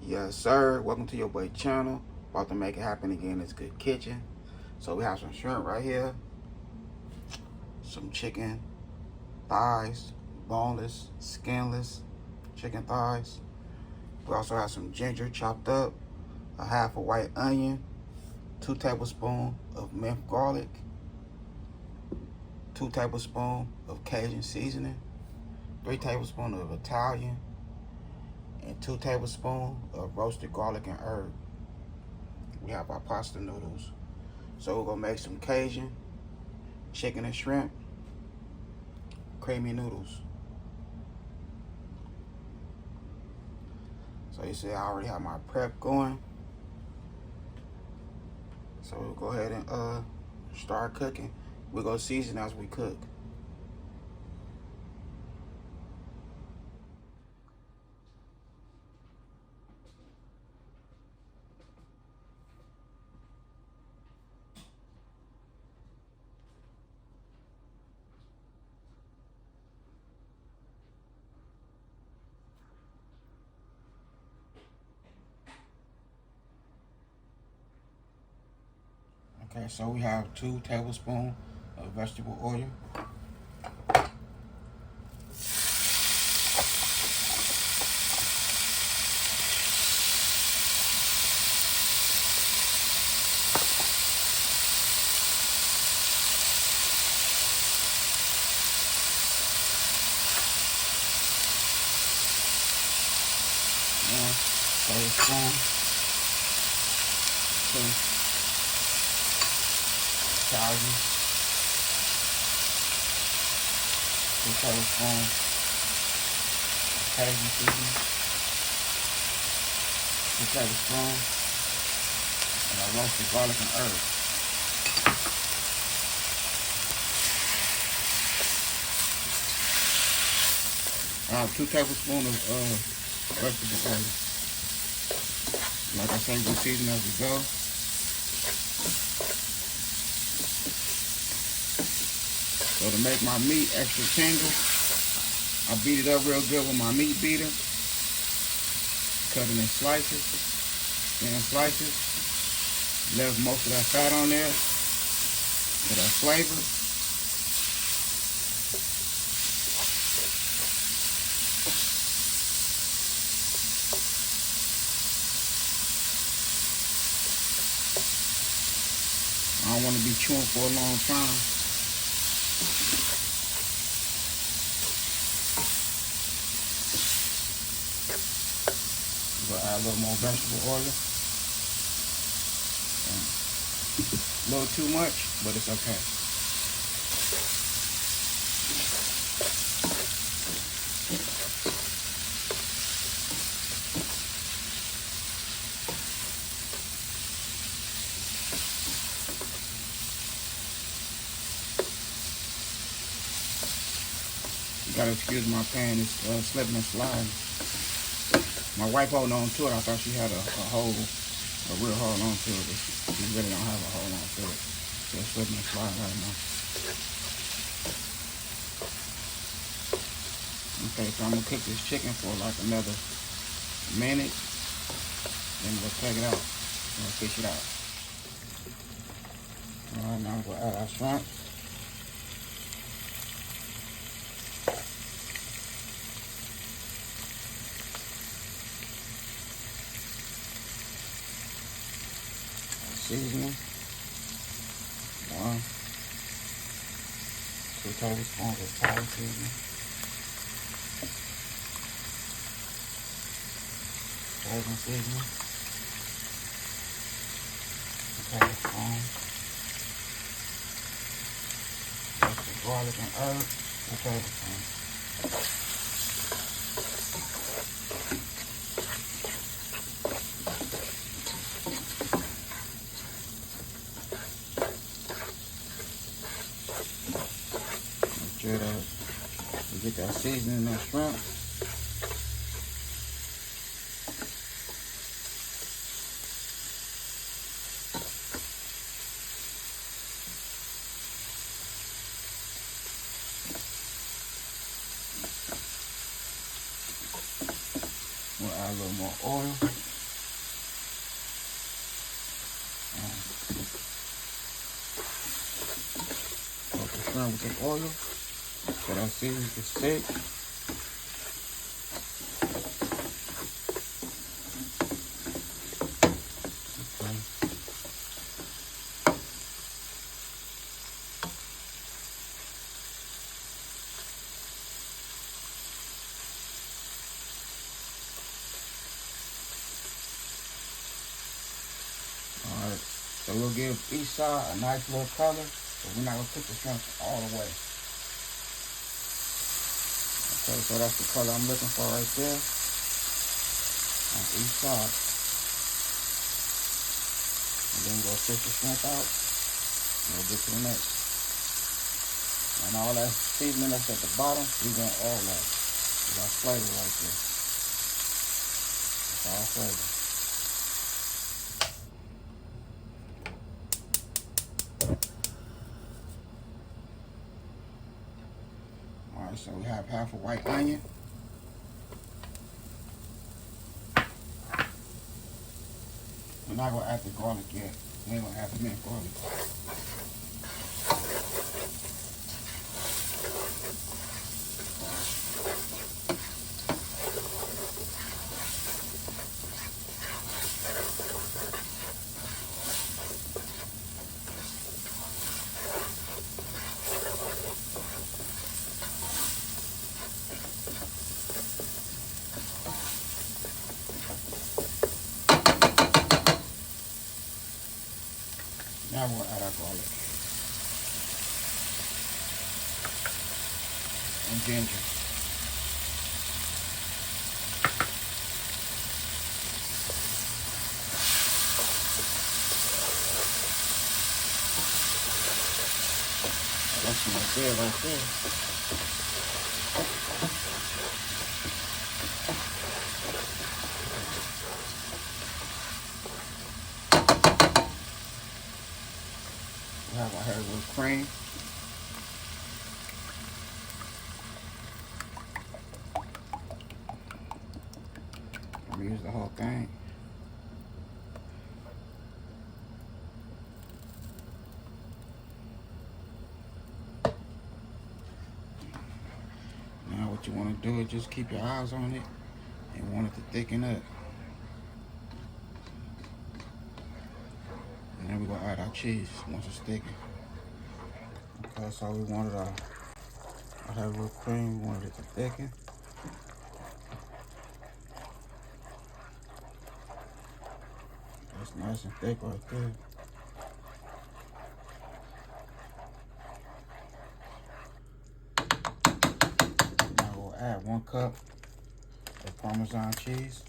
Yes, sir. Welcome to your boy channel. About to make it happen again. It's Good Kitchen. So we have some shrimp right here, some chicken thighs, boneless, skinless chicken thighs. We also have some ginger chopped up, a half a white onion, 2 tablespoons of minced garlic, 2 tablespoons of Cajun seasoning, 3 tablespoons of Italian, and 2 tablespoons of roasted garlic and herb. We have our pasta noodles. So we're gonna make some Cajun, chicken and shrimp, creamy noodles. So you see I already have my prep going. So we'll go ahead and start cooking. We're gonna season as we cook. Okay, so we have 2 tablespoons of vegetable oil. One tablespoon. 2 Cajun, 2 tablespoons Cajun seasoning, 2 tablespoons, and I roasted garlic and herb. I have 2 tablespoons of vegetable oil. Like I said, we'll season as we go. So to make my meat extra tender, I beat it up real good with my meat beater. Cut it in slices, thin slices. Left most of that fat on there for that flavor. I don't want to be chewing for a long time. We'll add a little more vegetable oil. A little too much, but it's okay. You gotta excuse my pan, it's slipping and sliding. My wife holding on to it. I thought she had a real hold on to it, but she really don't have a hold on to it. So it's slipping and sliding right now. Okay, so I'm gonna cook this chicken for like another minute, then we'll take it out and we'll fish it out. All right, now we'll add our shrimp. Seasoning. 1, 2 tablespoons of Italian seasoning. Cajun seasoning. 1 tablespoon. Roasted garlic and herb. 2 tablespoons. Make sure that we get that seasoning in that shrimp. We'll add a little more oil. around with some oil so that seasoning can stick. Alright, so we'll give each side a nice little color, but we're not going to cook the shrimp all the way. Okay, so that's the color I'm looking for right there on each side. And then we'll fish the shrimp out, and we'll get to the next. And all that seasoning that's at the bottom, we want all that. That's flavor right there. It's all flavor. Alright, so we have half a white onion. We're not going to add the garlic yet. We ain't going to add the mint garlic. Now we'll add our garlic and ginger. That's my good right there. We have our heavy whipped cream. I'm gonna use the whole thing. Now what you want to do is just keep your eyes on it and want it to thicken up. And then we're gonna add our cheese once it's thickened. Okay, so we wanted our heavy whipped cream, we wanted it to thicken. That's nice and thick right there. Now we'll add 1 cup of Parmesan cheese.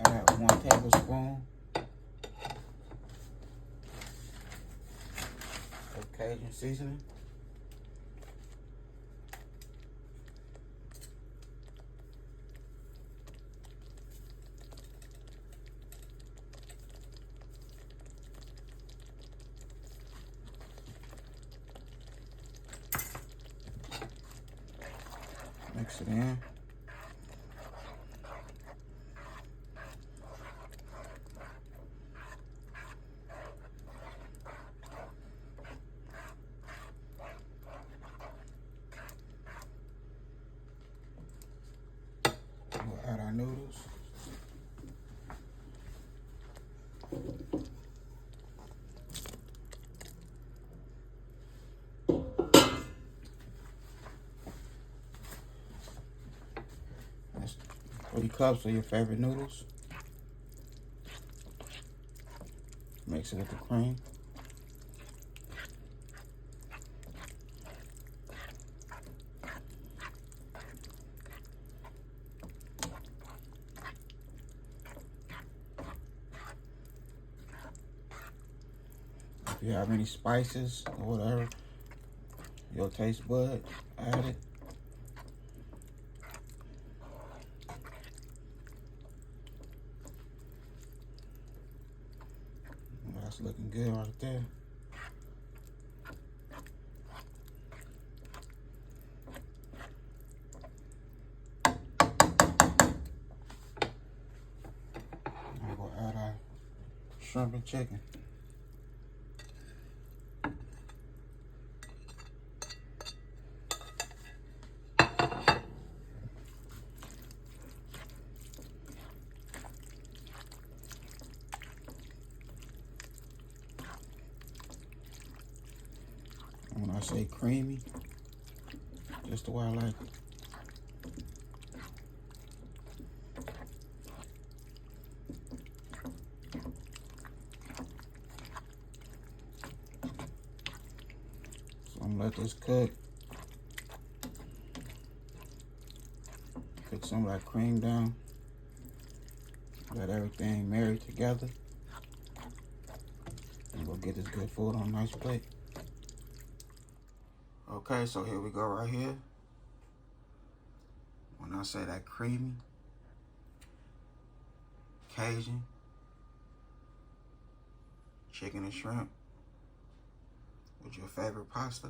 Add 1 tablespoon of Cajun seasoning. Mix it in. We'll add our noodles. That's 3 cups of your favorite noodles. Mix it with the cream. you have any spices or whatever, your taste bud, add it. That's looking good right there. I'm gonna add our shrimp and chicken. And when I say creamy, just the way I like it. So I'm gonna let this cook. Put some of that cream down. Let everything marry together. And we'll get this good food on a nice plate. Okay, so here we go right here. When I say that creamy, Cajun, chicken and shrimp with your favorite pasta.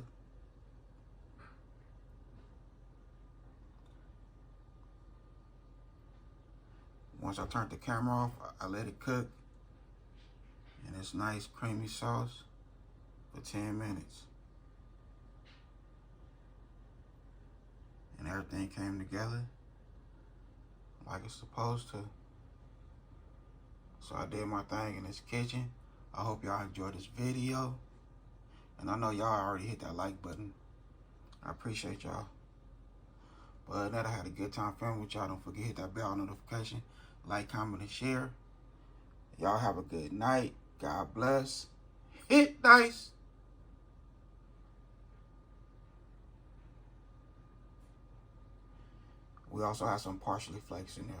Once I turned the camera off, I let it cook in this nice creamy sauce for 10 minutes. And everything came together like it's supposed to. So I did my thing in this kitchen. I hope y'all enjoyed this video. And I know y'all already hit that like button. I appreciate y'all. But other than that, I had a good time filming with y'all. Don't forget to hit that bell notification. Like, comment, and share. Y'all have a good night. God bless. Hit nice. We also have some parsley flakes in there.